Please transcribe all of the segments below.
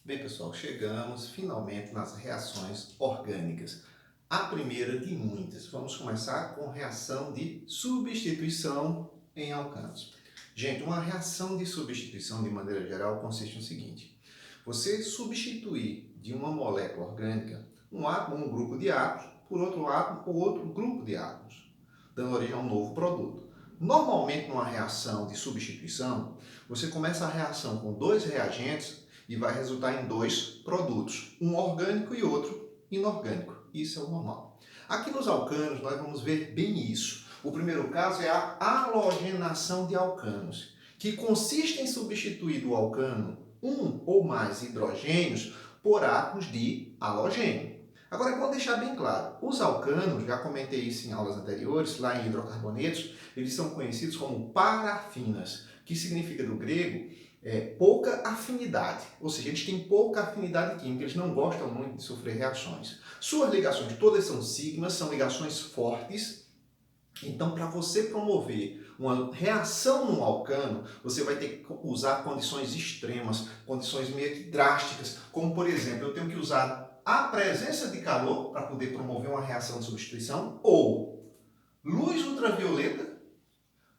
Bem, pessoal, chegamos finalmente nas reações orgânicas. A primeira de muitas. Vamos começar com reação de substituição em alcanos. Gente, uma reação de substituição, de maneira geral, consiste no seguinte: você substituir de uma molécula orgânica um átomo, um grupo de átomos, por outro átomo ou outro grupo de átomos, dando origem a um novo produto. Normalmente, numa reação de substituição, você começa a reação com dois reagentes e vai resultar em dois produtos, um orgânico e outro inorgânico. Isso é o normal. Aqui nos alcanos nós vamos ver bem isso. O primeiro caso é a halogenação de alcanos, que consiste em substituir do alcano um ou mais hidrogênios por átomos de halogênio. Agora, é bom deixar bem claro, os alcanos, já comentei isso em aulas anteriores, lá em hidrocarbonetos, eles são conhecidos como parafinas, que significa do grego pouca afinidade, ou seja, eles têm pouca afinidade química, eles não gostam muito de sofrer reações. Suas ligações todas são sigmas, são ligações fortes, então para você promover uma reação no alcano, você vai ter que usar condições extremas, condições meio que drásticas, como por exemplo, eu tenho que usar a presença de calor para poder promover uma reação de substituição, ou luz ultravioleta,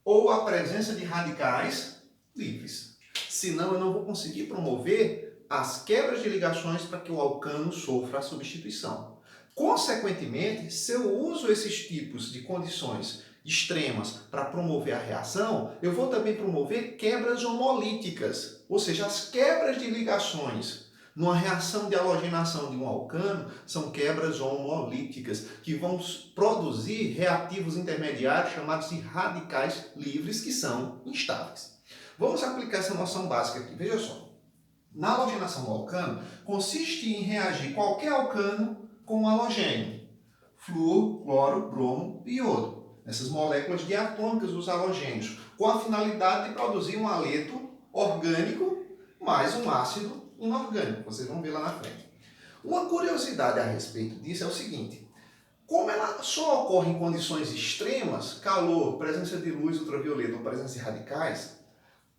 ou a presença de radicais livres. Senão eu não vou conseguir promover as quebras de ligações para que o alcano sofra a substituição. Consequentemente, se eu uso esses tipos de condições extremas para promover a reação, eu vou também promover quebras homolíticas, ou seja, as quebras de ligações numa reação de halogenação de um alcano são quebras homolíticas, que vão produzir reativos intermediários chamados de radicais livres, que são instáveis. Vamos aplicar essa noção básica aqui. Veja só. Na halogenação do alcano, consiste em reagir qualquer alcano com um halogênio. Flúor, cloro, bromo e iodo. Essas moléculas diatômicas dos halogênios, com a finalidade de produzir um haleto orgânico mais um ácido inorgânico. Vocês vão ver lá na frente. Uma curiosidade a respeito disso é o seguinte: como ela só ocorre em condições extremas, calor, presença de luz ultravioleta ou presença de radicais,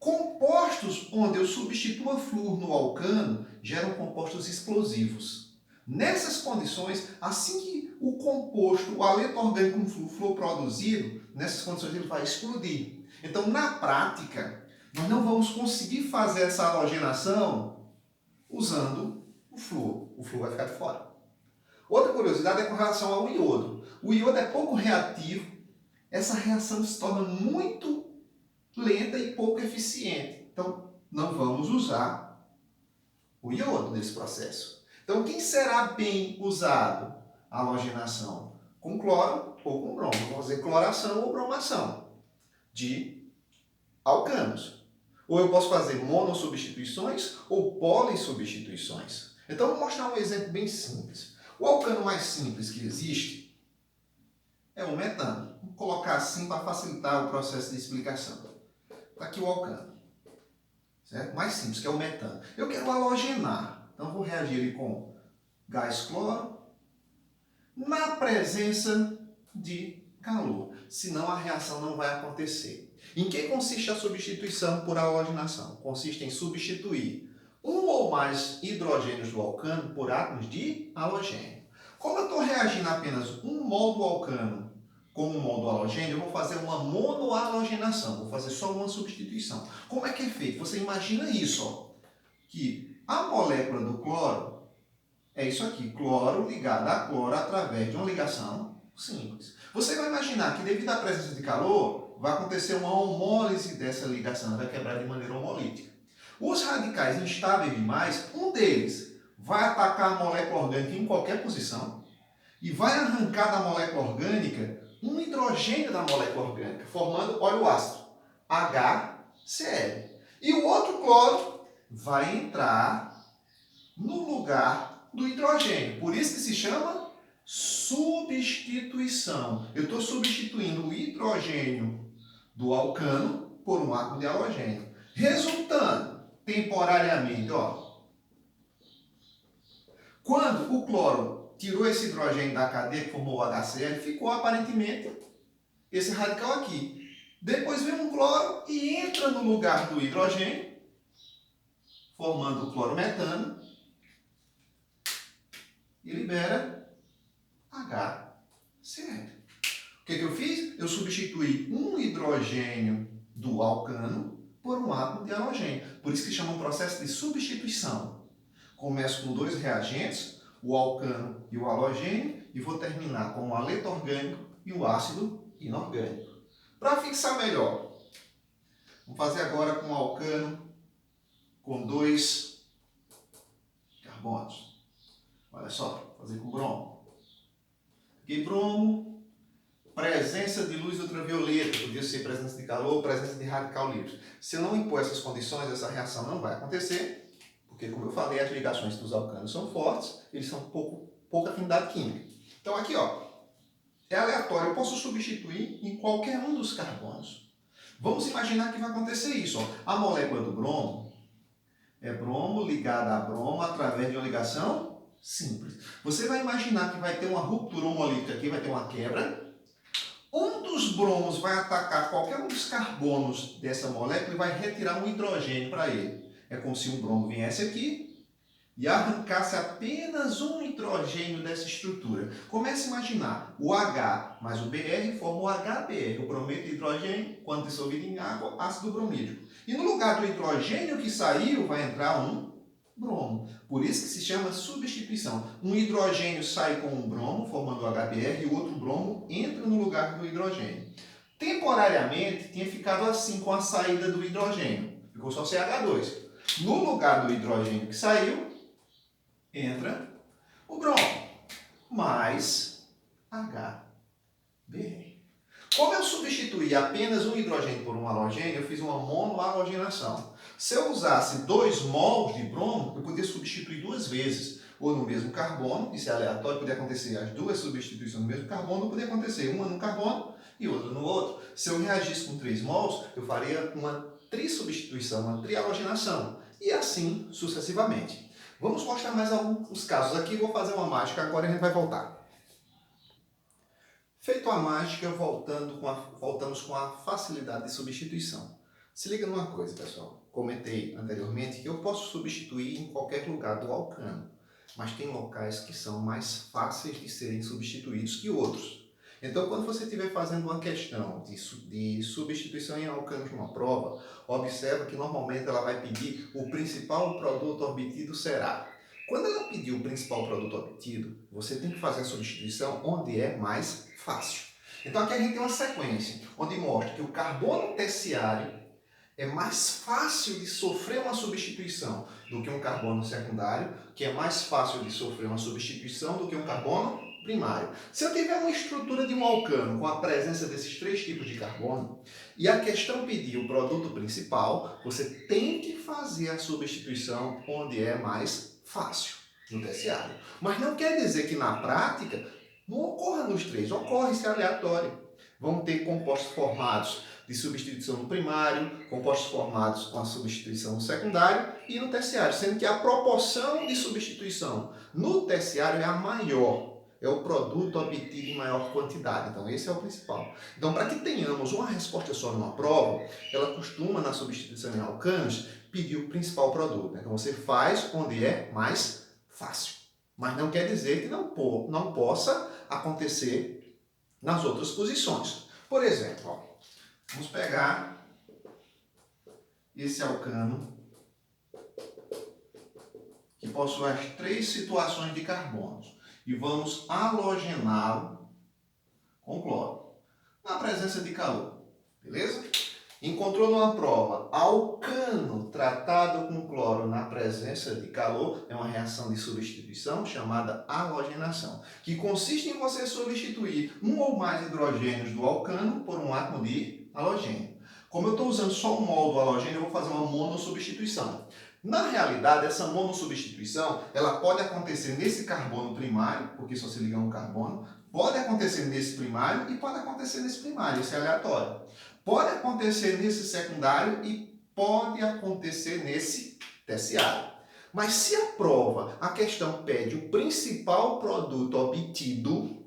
compostos onde eu substitua flúor no alcano geram compostos explosivos. Nessas condições, assim que o composto, o haleto orgânico com flúor for produzido, nessas condições ele vai explodir. Então, na prática, nós não vamos conseguir fazer essa halogenação usando o flúor. O flúor vai ficar de fora. Outra curiosidade é com relação ao iodo. O iodo é pouco reativo, essa reação se torna muito lenta e pouco eficiente. Então, não vamos usar o iodo nesse processo. Então, quem será bem usado a halogenação? Com cloro ou com bromo. Vamos fazer cloração ou bromação de alcanos. Ou eu posso fazer monossubstituições ou polissubstituições. Então, vou mostrar um exemplo bem simples. O alcano mais simples que existe é o metano. Vou colocar assim para facilitar o processo de explicação. Está aqui o alcano. Certo? Mais simples, que é o metano. Eu quero halogenar. Então, vou reagir ele com gás cloro na presença de calor. Senão, a reação não vai acontecer. Em que consiste a substituição por halogenação? Consiste em substituir um ou mais hidrogênios do alcano por átomos de halogênio. Como eu estou reagindo apenas um mol do alcano com um mol do halogênio, eu vou fazer uma monohalogenação, vou fazer só uma substituição. Como é que é feito? Você imagina isso, ó, que a molécula do cloro é isso aqui, cloro ligado a cloro através de uma ligação simples. Você vai imaginar que devido à presença de calor, vai acontecer uma homólise dessa ligação, vai quebrar de maneira homolítica. Os radicais instáveis demais, um deles vai atacar a molécula orgânica em qualquer posição e vai arrancar da molécula orgânica um hidrogênio da molécula orgânica, formando óleo ácido, HCl. E o outro cloro vai entrar no lugar do hidrogênio. Por isso que se chama substituição. Eu estou substituindo o hidrogênio do alcano por um átomo de halogênio. Resultando, temporariamente, ó, quando o cloro tirou esse hidrogênio da cadeia que formou o HCl, ficou aparentemente esse radical aqui. Depois vem um cloro e entra no lugar do hidrogênio, formando o clorometano, e libera HCl. O que eu fiz? Eu substituí um hidrogênio do alcano por um átomo de halogênio. Por isso que chama um processo de substituição. Começo com dois reagentes, o alcano e o halogênio, e vou terminar com o haleto orgânico e o ácido inorgânico. Para fixar melhor, vamos fazer agora com o alcano com dois carbonos. Olha só, vou fazer com bromo. Aqui bromo, presença de luz ultravioleta, podia ser presença de calor ou presença de radical livre. Se eu não impor essas condições, essa reação não vai acontecer, porque, como eu falei, as ligações dos alcanos são fortes, eles são pouca afinidade química. Então aqui, ó, é aleatório, eu posso substituir em qualquer um dos carbonos. Vamos imaginar que vai acontecer isso, ó. A molécula do bromo é bromo ligada a bromo através de uma ligação simples. Você vai imaginar que vai ter uma ruptura homolítica aqui, vai ter uma quebra. Um dos bromos vai atacar qualquer um dos carbonos dessa molécula e vai retirar um hidrogênio para ele. É como se um bromo viesse aqui e arrancasse apenas um hidrogênio dessa estrutura. Comece a imaginar, o H mais o Br forma o HBr, o brometo de hidrogênio, quando dissolvido em água, ácido bromídico. E no lugar do hidrogênio que saiu, vai entrar um bromo. Por isso que se chama substituição. Um hidrogênio sai com um bromo, formando o HBr, e o outro bromo entra no lugar do hidrogênio. Temporariamente, tinha ficado assim com a saída do hidrogênio. Ficou só CH2. No lugar do hidrogênio que saiu, entra o bromo, mais HBr. Como eu substituí apenas um hidrogênio por um halogênio, eu fiz uma monohalogenação. Se eu usasse 2 mols de bromo, eu podia substituir 2 vezes, ou no mesmo carbono, isso é aleatório, podia acontecer as 2 substituições no mesmo carbono, ou podia acontecer uma no carbono e outra no outro. Se eu reagisse com 3 mols, eu faria uma trissubstituição, uma trihalogenação, e assim sucessivamente. Vamos mostrar mais alguns casos aqui, vou fazer uma mágica agora e a gente vai voltar. Feito a mágica, voltamos com a facilidade de substituição. Se liga numa coisa, pessoal. Comentei anteriormente que eu posso substituir em qualquer lugar do alcano, mas tem locais que são mais fáceis de serem substituídos que outros. Então, quando você estiver fazendo uma questão de substituição em alcanos numa prova, observa que normalmente ela vai pedir o principal produto obtido será. Quando ela pedir o principal produto obtido, você tem que fazer a substituição onde é mais fácil. Então aqui a gente tem uma sequência, onde mostra que o carbono terciário é mais fácil de sofrer uma substituição do que um carbono secundário, que é mais fácil de sofrer uma substituição do que um carbono primário. Se eu tiver uma estrutura de um alcano com a presença desses 3 tipos de carbono, e a questão pedir o produto principal, você tem que fazer a substituição onde é mais fácil, no terciário. Mas não quer dizer que na prática não ocorra nos 3, ocorre, isso é aleatório. Vamos ter compostos formados de substituição no primário, compostos formados com a substituição no secundário e no terciário, sendo que a proporção de substituição no terciário é a maior, é o produto obtido em maior quantidade. Então esse é o principal. Então, para que tenhamos uma resposta só numa prova, ela costuma, na substituição em alcanos, pedir o principal produto. Então você faz onde é mais fácil. Mas não quer dizer que não possa acontecer nas outras posições. Por exemplo, ó, vamos pegar esse alcano que possui as 3 situações de carbonos e vamos halogená-lo com cloro na presença de calor, beleza? Encontrou numa prova alcano tratado com cloro na presença de calor, é uma reação de substituição chamada halogenação, que consiste em você substituir um ou mais hidrogênios do alcano por um átomo de halogênio. Como eu estou usando só um mol do halogênio, eu vou fazer uma monossubstituição. Na realidade, essa monossubstituição ela pode acontecer nesse carbono primário, porque só se liga um carbono, pode acontecer nesse primário e pode acontecer nesse primário, isso é aleatório. Pode acontecer nesse secundário e pode acontecer nesse terciário. Mas se a prova, a questão pede o principal produto obtido,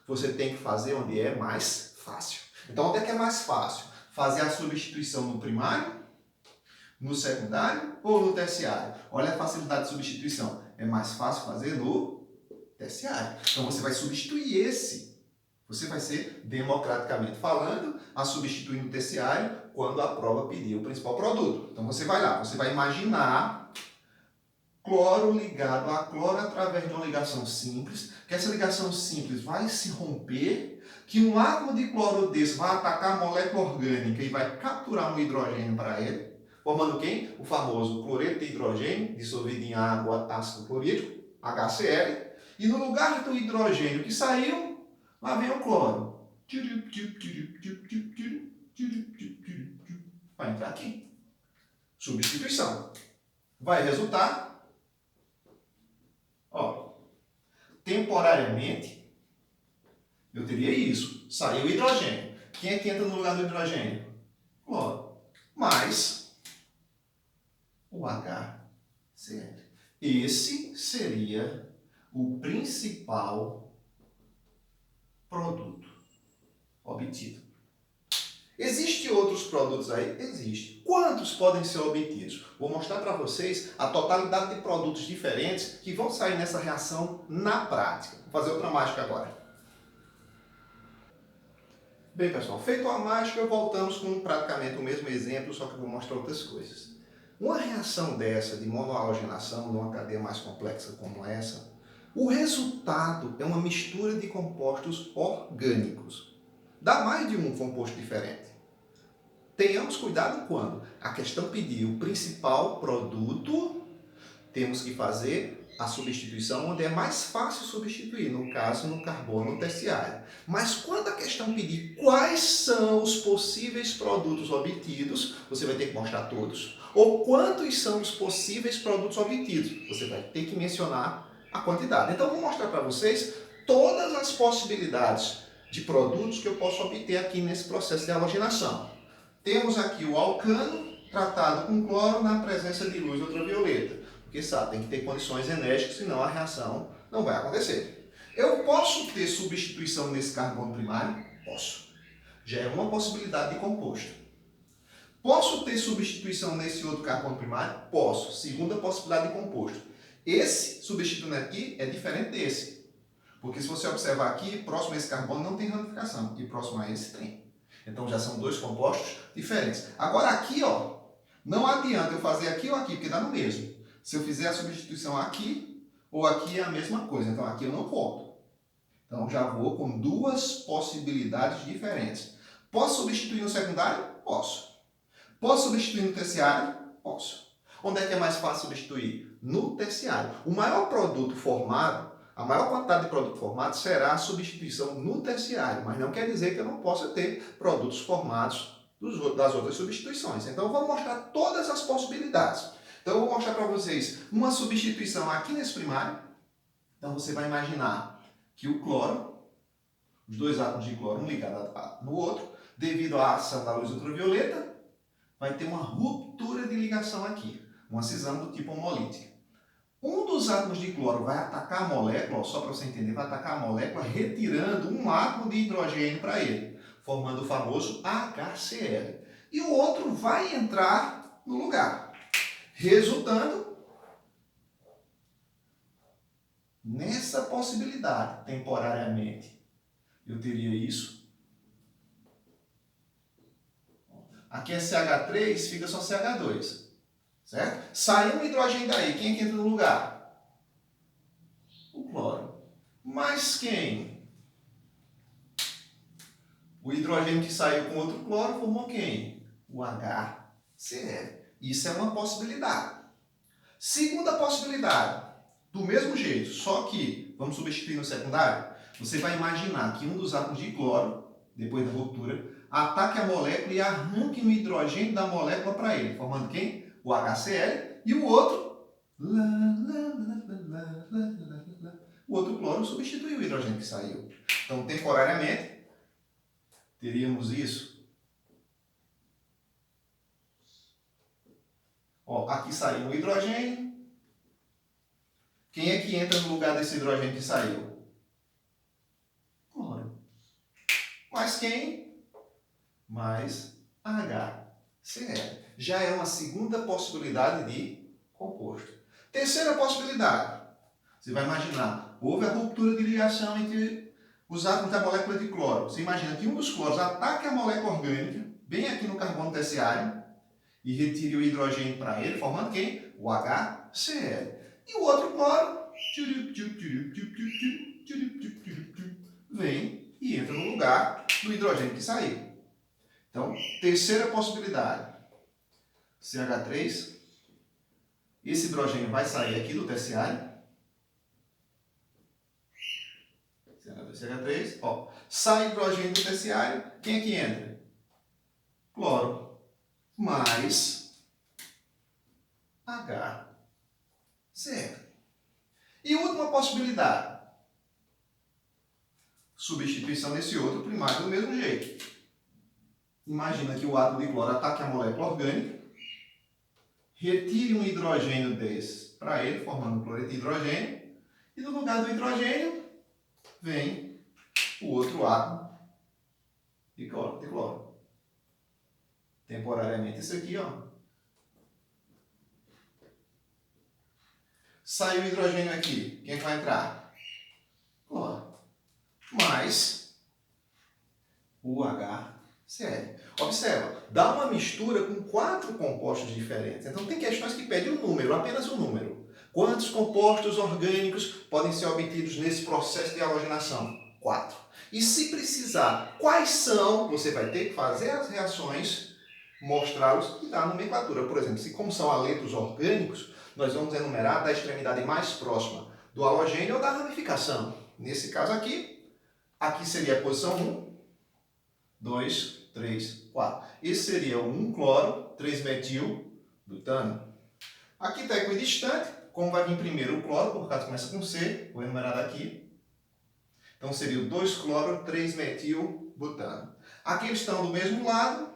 você tem que fazer onde é mais fácil. Então, onde é que é mais fácil? Fazer a substituição no primário, no secundário ou no terciário? Olha a facilidade de substituição. É mais fácil fazer no terciário. Então você vai substituir esse. Você vai ser, democraticamente falando, a substituir no terciário quando a prova pedir o principal produto. Então você vai lá, você vai imaginar cloro ligado a cloro através de uma ligação simples, que essa ligação simples vai se romper, que um átomo de cloro desse vai atacar a molécula orgânica e vai capturar um hidrogênio para ele, formando quem? O famoso cloreto de hidrogênio, dissolvido em água, ácido clorídrico, HCl, e no lugar do hidrogênio que saiu, lá vem o cloro. Vai entrar aqui. Substituição. Vai resultar, ó, temporariamente, eu teria isso. Saiu o hidrogênio. Quem é que entra no lugar do hidrogênio? Cloro. Mais o HCl. Esse seria o principal produto obtido. Existem outros produtos aí? Existe. Quantos podem ser obtidos? Vou mostrar para vocês a totalidade de produtos diferentes que vão sair nessa reação na prática. Vou fazer outra mágica agora. Bem, pessoal, feito a mágica, voltamos com praticamente o mesmo exemplo, só que eu vou mostrar outras coisas. Uma reação dessa, de monohalogenação, numa cadeia mais complexa como essa, o resultado é uma mistura de compostos orgânicos. Dá mais de um composto diferente. Tenhamos cuidado quando a questão pedir o principal produto, temos que fazer a substituição onde é mais fácil substituir, no caso, no carbono terciário. Mas quando a questão pedir quais são os possíveis produtos obtidos, você vai ter que mostrar todos. Ou quantos são os possíveis produtos obtidos, você vai ter que mencionar a quantidade. Então, eu vou mostrar para vocês todas as possibilidades de produtos que eu posso obter aqui nesse processo de halogenação. Temos aqui o alcano tratado com cloro na presença de luz ultravioleta. Porque sabe, tem que ter condições enérgicas, senão a reação não vai acontecer. Eu posso ter substituição nesse carbono primário? Posso. Já é uma possibilidade de composto. Posso ter substituição nesse outro carbono primário? Posso. Segunda possibilidade de composto. Esse, substituindo aqui, é diferente desse. Porque se você observar aqui, próximo a esse carbono não tem ramificação. E próximo a esse tem. Então já são dois compostos diferentes. Agora aqui, ó, não adianta eu fazer aqui ou aqui, porque dá no mesmo. Se eu fizer a substituição aqui ou aqui é a mesma coisa. Então aqui eu não conto. Então já vou com duas possibilidades diferentes. Posso substituir no secundário? Posso. Posso substituir no terciário? Posso. Onde é que é mais fácil substituir? No terciário. O maior produto formado, a maior quantidade de produto formado será a substituição no terciário. Mas não quer dizer que eu não possa ter produtos formados das outras substituições. Então eu vou mostrar todas as possibilidades. Então, eu vou mostrar para vocês uma substituição aqui nesse primário. Então, você vai imaginar que o cloro, os dois átomos de cloro, um ligado no outro, devido à ação da luz ultravioleta, vai ter uma ruptura de ligação aqui, uma cisão do tipo homolítica. Um dos átomos de cloro vai atacar a molécula, só para você entender, vai atacar a molécula retirando um átomo de hidrogênio para ele, formando o famoso HCl. E o outro vai entrar no lugar. Resultando nessa possibilidade, temporariamente, eu teria isso. Aqui é CH3, fica só CH2. Certo? Saiu um hidrogênio daí, quem é que entra no lugar? O cloro. Mas quem? O hidrogênio que saiu com outro cloro formou quem? O HCl. Isso é uma possibilidade. Segunda possibilidade, do mesmo jeito, só que, vamos substituir no secundário, você vai imaginar que um dos átomos de cloro, depois da ruptura, ataque a molécula e arranque o hidrogênio da molécula para ele, formando quem? O HCl, e o outro, o outro cloro substitui o hidrogênio que saiu. Então, temporariamente, teríamos isso. Ó, aqui saiu um hidrogênio. Quem é que entra no lugar desse hidrogênio que saiu? Cloro. Mas quem? Mais HCl. Já é uma segunda possibilidade de composto. Terceira possibilidade. Você vai imaginar, houve a ruptura de ligação entre os átomos da molécula de cloro. Você imagina que um dos cloros ataque a molécula orgânica, bem aqui no carbono terciário, e retire o hidrogênio para ele, formando quem? O HCl. E o outro cloro vem e entra no lugar do hidrogênio que saiu. Então, terceira possibilidade. CH3. Esse hidrogênio vai sair aqui do terciário. CH3. Ó, sai hidrogênio do terciário. Quem é que entra? Cloro. Mais HCl. E última possibilidade. Substituição desse outro primário do mesmo jeito. Imagina que o átomo de cloro ataque a molécula orgânica, retire um hidrogênio desse para ele, formando um cloreto de hidrogênio, e no lugar do hidrogênio vem o outro átomo de cloro. Temporariamente isso aqui, ó. Saiu o hidrogênio aqui. Quem vai entrar? Cloro. Mais o HCl. Observa, dá uma mistura com 4 compostos diferentes. Então tem questões que pedem um número, apenas um número. Quantos compostos orgânicos podem ser obtidos nesse processo de halogenação? 4. E se precisar, quais são? Você vai ter que fazer as reações, mostrá-los e dar a nomenclatura. Por exemplo, como são haletos orgânicos, nós vamos enumerar da extremidade mais próxima do halogênio ou da ramificação. Nesse caso aqui seria a posição 1, 2, 3, 4. Esse seria o 1-cloro, 3-metil-butano. Aqui está equidistante, como vai vir primeiro o cloro, por causa que começa com C, vou enumerar daqui. Então seria o 2-cloro, 3-metil-butano. Aqui eles estão do mesmo lado,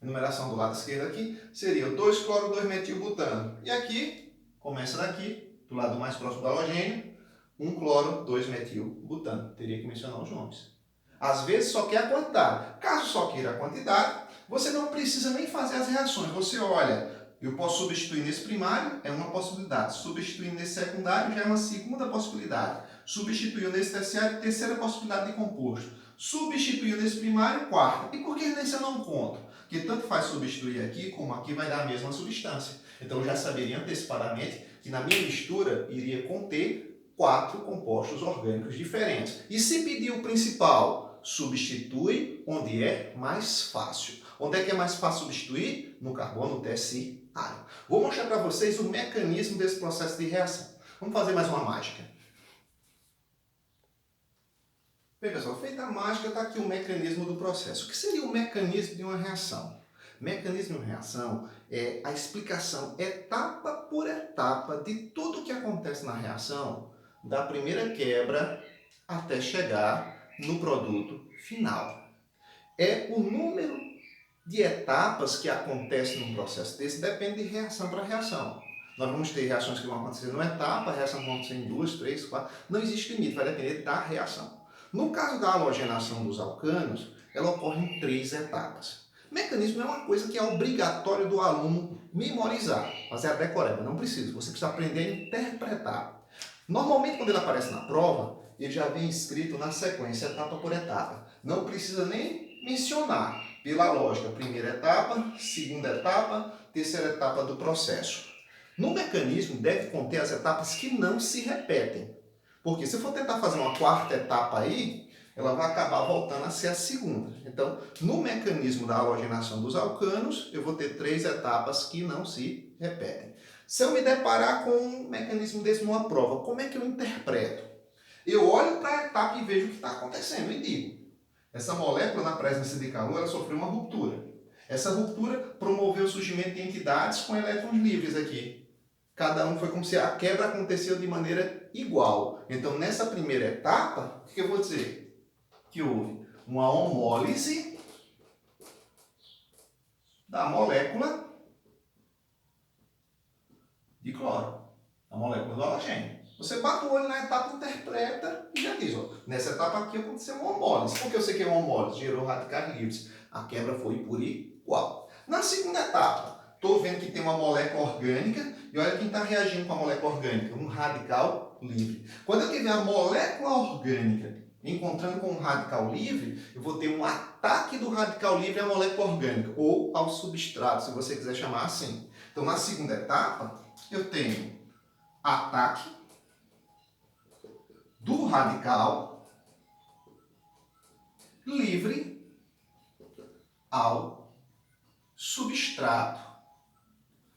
enumeração do lado esquerdo aqui, seria o 2-cloro, 2-metil-butano. E aqui, começa daqui, do lado mais próximo do halogênio, 1-cloro, 2-metil-butano. Teria que mencionar os nomes. Às vezes só quer a quantidade. Caso só queira a quantidade, você não precisa nem fazer as reações. Você olha, eu posso substituir nesse primário, é uma possibilidade. Substituir nesse secundário já é uma segunda possibilidade. Substituiu nesse terciário, terceira possibilidade de composto. Substituiu nesse primário, quarta. E por que nesse eu não conto? Porque tanto faz substituir aqui como aqui vai dar a mesma substância. Então eu já saberia antecipadamente que na minha mistura iria conter 4 compostos orgânicos diferentes. E se pedir o principal, substitui onde é mais fácil. Onde é que é mais fácil substituir? No carbono terciário. Vou mostrar para vocês o mecanismo desse processo de reação. Vamos fazer mais uma mágica. Bem, pessoal, feita a mágica, está aqui o mecanismo do processo. O que seria o mecanismo de uma reação? Mecanismo de reação é a explicação etapa por etapa de tudo o que acontece na reação, da primeira quebra até chegar no produto final. É o número de etapas que acontecem num processo desse depende de reação para reação. Nós vamos ter reações que vão acontecer numa etapa, reações que vão acontecer em 2, 3, 4. Não existe limite, vai depender da reação. No caso da halogenação dos alcanos, ela ocorre em 3 etapas. O mecanismo é uma coisa que é obrigatório do aluno memorizar, fazer a decoreba, não precisa, você precisa aprender a interpretar. Normalmente, quando ele aparece na prova, ele já vem escrito na sequência, etapa por etapa. Não precisa nem mencionar, pela lógica, primeira etapa, segunda etapa, terceira etapa do processo. No mecanismo, deve conter as etapas que não se repetem. Porque se eu for tentar fazer uma quarta etapa aí, ela vai acabar voltando a ser a segunda. Então, no mecanismo da halogenação dos alcanos, eu vou ter 3 etapas que não se repetem. Se eu me deparar com um mecanismo desse numa prova, como é que eu interpreto? Eu olho para a etapa e vejo o que está acontecendo e digo, essa molécula na presença de calor, ela sofreu uma ruptura. Essa ruptura promoveu o surgimento de entidades com elétrons livres aqui. Cada um foi como se a quebra aconteceu de maneira igual. Então, nessa primeira etapa, o que eu vou dizer? Que houve uma homólise da molécula de cloro, a molécula do halogênio. Você bate o olho na etapa, interpreta e já diz, ó, nessa etapa aqui aconteceu uma homólise. Por que eu sei que é uma homólise? Gerou radicais livres. A quebra foi por igual. Na segunda etapa, Estou vendo que tem uma molécula orgânica e olha quem está reagindo com a molécula orgânica, um radical livre. Quando eu tiver a molécula orgânica encontrando com um radical livre, eu vou ter um ataque do radical livre à molécula orgânica, ou ao substrato, se você quiser chamar assim. Então, na segunda etapa, eu tenho ataque do radical livre ao substrato,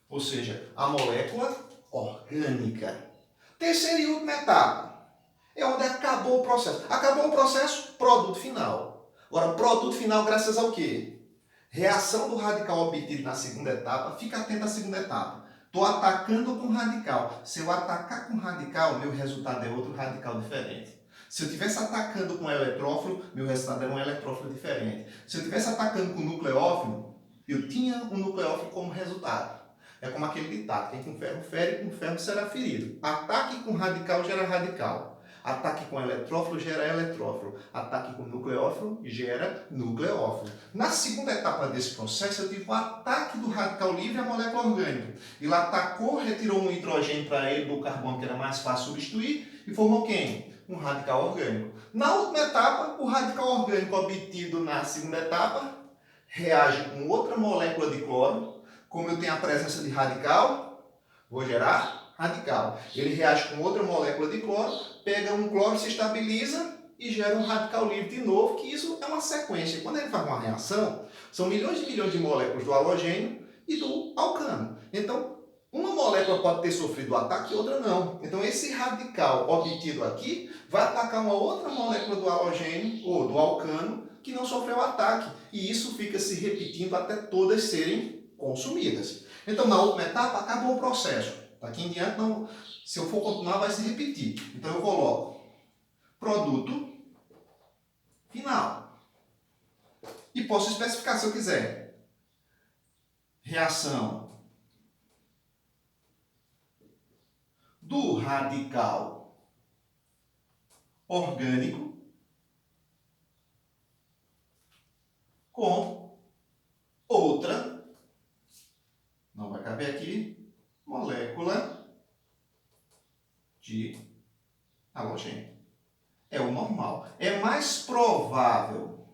ou seja, a molécula orgânica. Terceira e última etapa é onde acabou o processo. Acabou o processo, produto final. Agora, produto final graças ao quê? Reação do radical obtido na segunda etapa. Fica atento à segunda etapa. Estou atacando com radical. Se eu atacar com radical, meu resultado é outro radical diferente. Se eu estivesse atacando com eletrófilo, meu resultado era um eletrófilo diferente. Se eu estivesse atacando com nucleófilo, eu tinha um nucleófilo como resultado. É como aquele ditado, quem com ferro fere, com ferro será ferido. Ataque com radical gera radical. Ataque com eletrófilo gera eletrófilo. Ataque com nucleófilo gera nucleófilo. Na segunda etapa desse processo, eu tive o ataque do radical livre à molécula orgânica. Ele atacou, retirou um hidrogênio para ele do carbono, que era mais fácil substituir, e formou quem? Um radical orgânico. Na última etapa, o radical orgânico obtido na segunda etapa reage com outra molécula de cloro. Como eu tenho a presença de radical, vou gerar radical. Ele reage com outra molécula de cloro, pega um cloro, se estabiliza e gera um radical livre de novo, que isso é uma sequência. Quando ele faz uma reação, são milhões e milhões de moléculas do halogênio e do alcano. Então, uma molécula pode ter sofrido o ataque e outra não. Então, esse radical obtido aqui vai atacar uma outra molécula do halogênio ou do alcano que não sofreu ataque. E isso fica se repetindo até todas serem consumidas. Então, na última etapa, acabou o processo. Daqui em diante, não, se eu for continuar, vai se repetir. Então, eu coloco produto final. E posso especificar se eu quiser. Reação do radical orgânico com outra, não vai caber aqui, molécula de halogênio. É o normal. É mais provável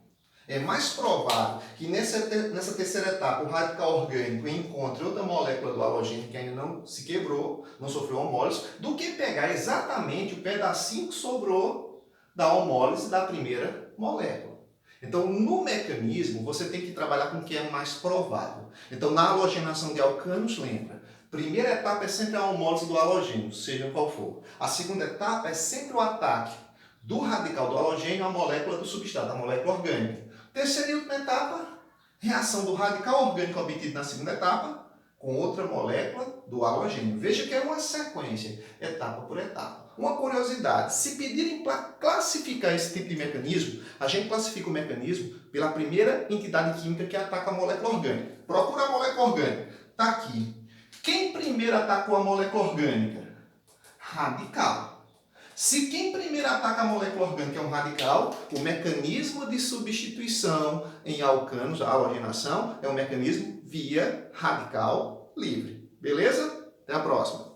que nessa terceira etapa o radical orgânico encontre outra molécula do halogênio que ainda não se quebrou, não sofreu homólise, do que pegar exatamente o pedacinho que sobrou da homólise da primeira molécula. Então, no mecanismo, você tem que trabalhar com o que é mais provável. Então, na halogenação de alcanos, lembra, primeira etapa é sempre a homólise do halogênio, seja qual for. A segunda etapa é sempre o ataque do radical do halogênio à molécula do substrato, a molécula orgânica. Terceira e última etapa, reação do radical orgânico obtido na segunda etapa com outra molécula do halogênio. Veja que é uma sequência, etapa por etapa. Uma curiosidade, se pedirem para classificar esse tipo de mecanismo, a gente classifica o mecanismo pela primeira entidade química que ataca a molécula orgânica. Procura a molécula orgânica. Está aqui. Quem primeiro atacou a molécula orgânica? Radical. Se quem primeiro ataca a molécula orgânica é um radical, o mecanismo de substituição em alcanos, a halogenação, é um mecanismo via radical livre. Beleza? Até a próxima.